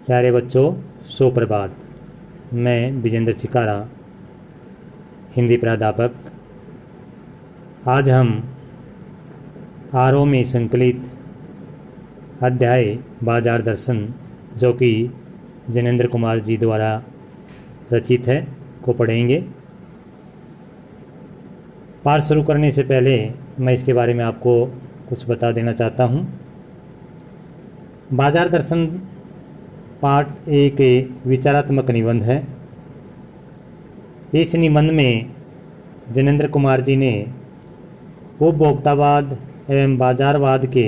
प्यारे बच्चों, सुप्रभात। मैं विजेंद्र चिकारा, हिंदी प्राध्यापक। आज हम आरओ में संकलित अध्याय बाजार दर्शन, जो कि जिनेंद्र कुमार जी द्वारा रचित है, को पढ़ेंगे। पाठ शुरू करने से पहले मैं इसके बारे में आपको कुछ बता देना चाहता हूँ। बाजार दर्शन पाठ एक विचारात्मक निबंध है। इस निबंध में जिनेंद्र कुमार जी ने उपभोक्तावाद एवं बाजारवाद के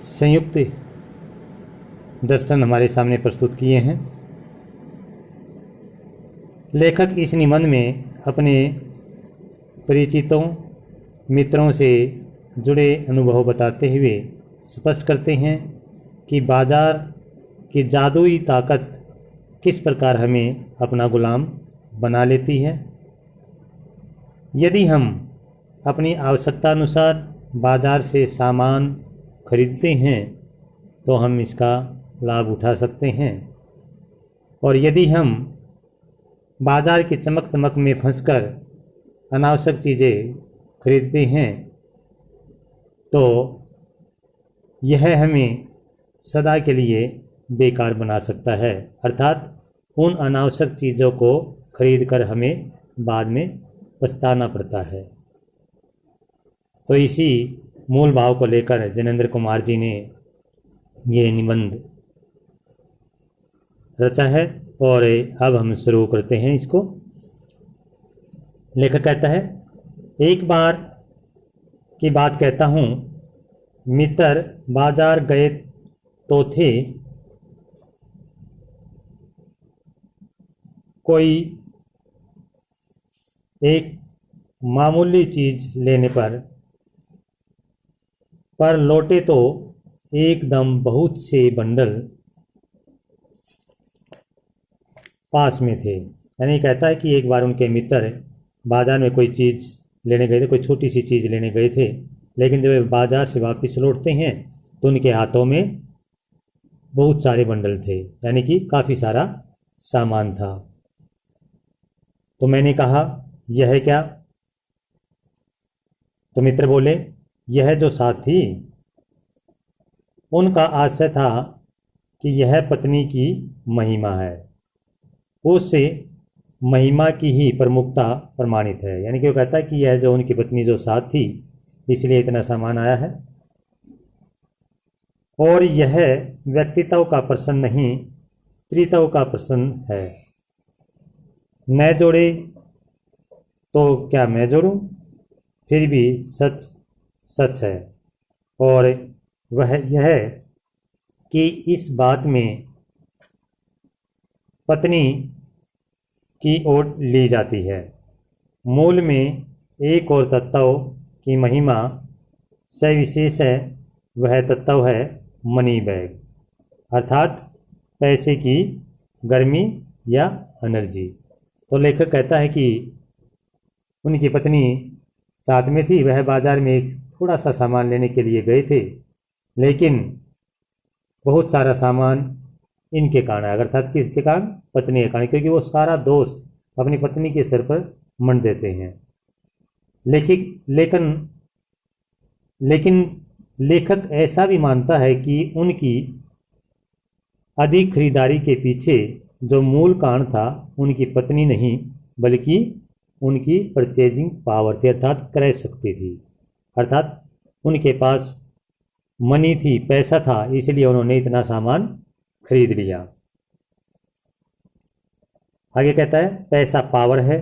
संयुक्त दर्शन हमारे सामने प्रस्तुत किए हैं। लेखक इस निबंध में अपने परिचितों, मित्रों से जुड़े अनुभव बताते हुए स्पष्ट करते हैं कि बाजार की जादुई ताकत किस प्रकार हमें अपना गुलाम बना लेती है। यदि हम अपनी आवश्यकता अनुसार बाजार से सामान खरीदते हैं तो हम इसका लाभ उठा सकते हैं, और यदि हम बाजार की चमक दमक में फंसकर अनावश्यक चीज़ें खरीदते हैं तो यह हमें सदा के लिए बेकार बना सकता है। अर्थात उन अनावश्यक चीज़ों को खरीदकर हमें बाद में पछताना पड़ता है। तो इसी मूल भाव को लेकर जिनेंद्र कुमार जी ने ये निबंध रचा है, और अब हम शुरू करते हैं इसको। लेखक कहता है, एक बार की बात कहता हूँ, मित्र बाजार गए तो थे। कोई एक मामूली चीज़ लेने पर लौटे तो एकदम बहुत से बंडल पास में थे। यानी कहता है कि एक बार उनके मित्र बाजार में कोई चीज़ लेने गए थे, कोई छोटी सी चीज़ लेने गए थे, लेकिन जब वे बाजार से वापस लौटते हैं तो उनके हाथों में बहुत सारे बंडल थे, यानी कि काफ़ी सारा सामान था। तो मैंने कहा, यह है क्या? तो मित्र बोले, यह जो साथी, उनका आशय था कि यह पत्नी की महिमा है, उससे महिमा की ही प्रमुखता प्रमाणित है। यानी कि वो कहता है कि यह जो उनकी पत्नी जो साथ थी, इसलिए इतना सामान आया है, और यह व्यक्तित्व का प्रश्न नहीं, स्त्रीत्व का प्रश्न है। न जोड़े तो क्या मैं जोड़ूं, फिर भी सच सच है, और वह यह कि इस बात में पत्नी की ओर ली जाती है। मूल में एक और तत्व की महिमा सविशेष है, वह तत्व है मनी बैग, अर्थात पैसे की गर्मी या एनर्जी। तो लेखक कहता है कि उनकी पत्नी साथ में थी, वह बाजार में एक थोड़ा सा सामान लेने के लिए गए थे, लेकिन बहुत सारा सामान इनके कारण आया, अर्थात किसके कारण? पत्नी के कारण, क्योंकि वो सारा दोष अपनी पत्नी के सिर पर मंड देते हैं। लेकिन लेखक ऐसा भी मानता है कि उनकी अधिक खरीदारी के पीछे जो मूल कारण था, उनकी पत्नी नहीं बल्कि उनकी परचेजिंग पावर थी, अर्थात क्रय शक्ति थी। अर्थात उनके पास मनी थी, पैसा था, इसलिए उन्होंने इतना सामान खरीद लिया। आगे कहता है, पैसा पावर है,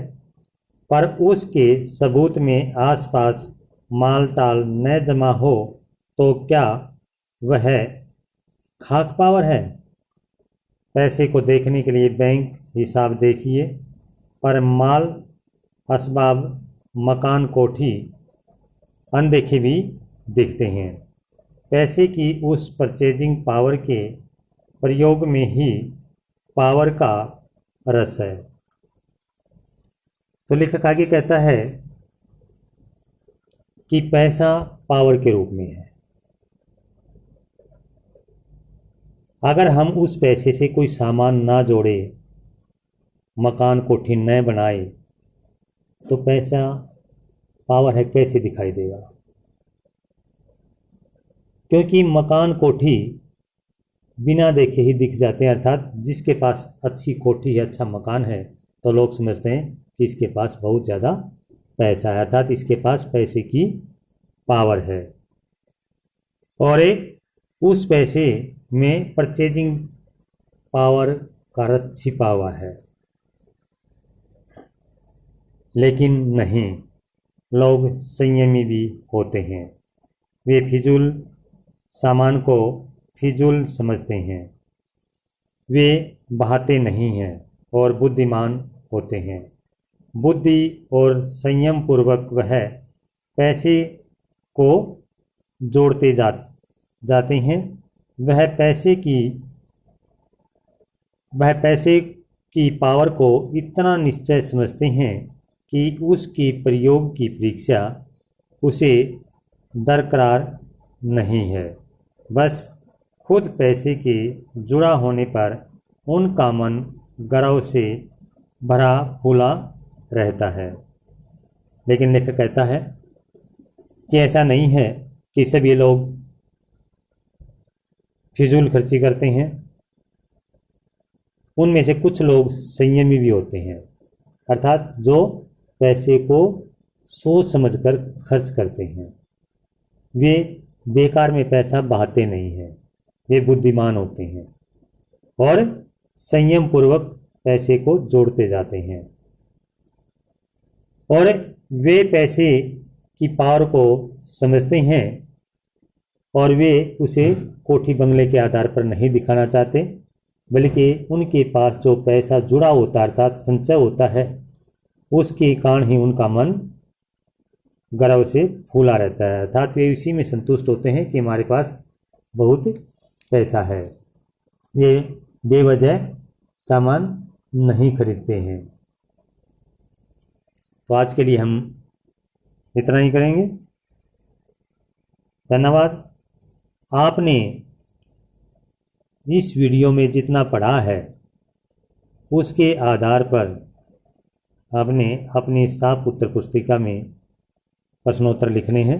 पर उसके सबूत में आसपास माल टाल न जमा हो तो क्या वह खाक पावर है? पैसे को देखने के लिए बैंक हिसाब देखिए, पर माल, असबाब, मकान, कोठी अनदेखे भी दिखते हैं। पैसे की उस परचेजिंग पावर के प्रयोग में ही पावर का रस है। तो लेखक आगे कहता है कि पैसा पावर के रूप में है। अगर हम उस पैसे से कोई सामान ना जोड़े, मकान कोठी न बनाए, तो पैसा पावर है कैसे दिखाई देगा? क्योंकि मकान कोठी बिना देखे ही दिख जाते हैं, अर्थात जिसके पास अच्छी कोठी है, अच्छा मकान है, तो लोग समझते हैं कि इसके पास बहुत ज़्यादा पैसा है, अर्थात इसके पास पैसे की पावर है। और उस पैसे में परचेजिंग पावर का रस छिपा हुआ है। लेकिन नहीं, लोग संयमी भी होते हैं। वे फिजूल सामान को फिजूल समझते हैं, वे बहाते नहीं हैं और बुद्धिमान होते हैं। बुद्धि और संयम पूर्वक वह पैसे को जोड़ते जाते हैं। वह पैसे की पावर को इतना निश्चय समझते हैं कि उसकी प्रयोग की परीक्षा उसे दरकार नहीं है। बस खुद पैसे के जुड़ा होने पर उनका मन गर्व से भरा फूला रहता है। लेकिन लेखक कहता है कि ऐसा नहीं है कि सभी लोग फिजूल खर्ची करते हैं। उनमें से कुछ लोग संयमी भी होते हैं, अर्थात जो पैसे को सोच समझकर खर्च करते हैं। वे बेकार में पैसा बहाते नहीं हैं, वे बुद्धिमान होते हैं और संयम पूर्वक पैसे को जोड़ते जाते हैं। और वे पैसे की पावर को समझते हैं और वे उसे कोठी बंगले के आधार पर नहीं दिखाना चाहते, बल्कि उनके पास जो पैसा जुड़ा होता है, अर्थात संचय होता है, उसके कारण ही उनका मन गर्व से फूला रहता है। अर्थात वे इसी में संतुष्ट होते हैं कि हमारे पास बहुत पैसा है। वे बेवजह सामान नहीं खरीदते हैं। तो आज के लिए हम इतना ही करेंगे। धन्यवाद। आपने इस वीडियो में जितना पढ़ा है उसके आधार पर आपने अपनी साफ उत्तर पुस्तिका में प्रश्नोत्तर लिखने हैं।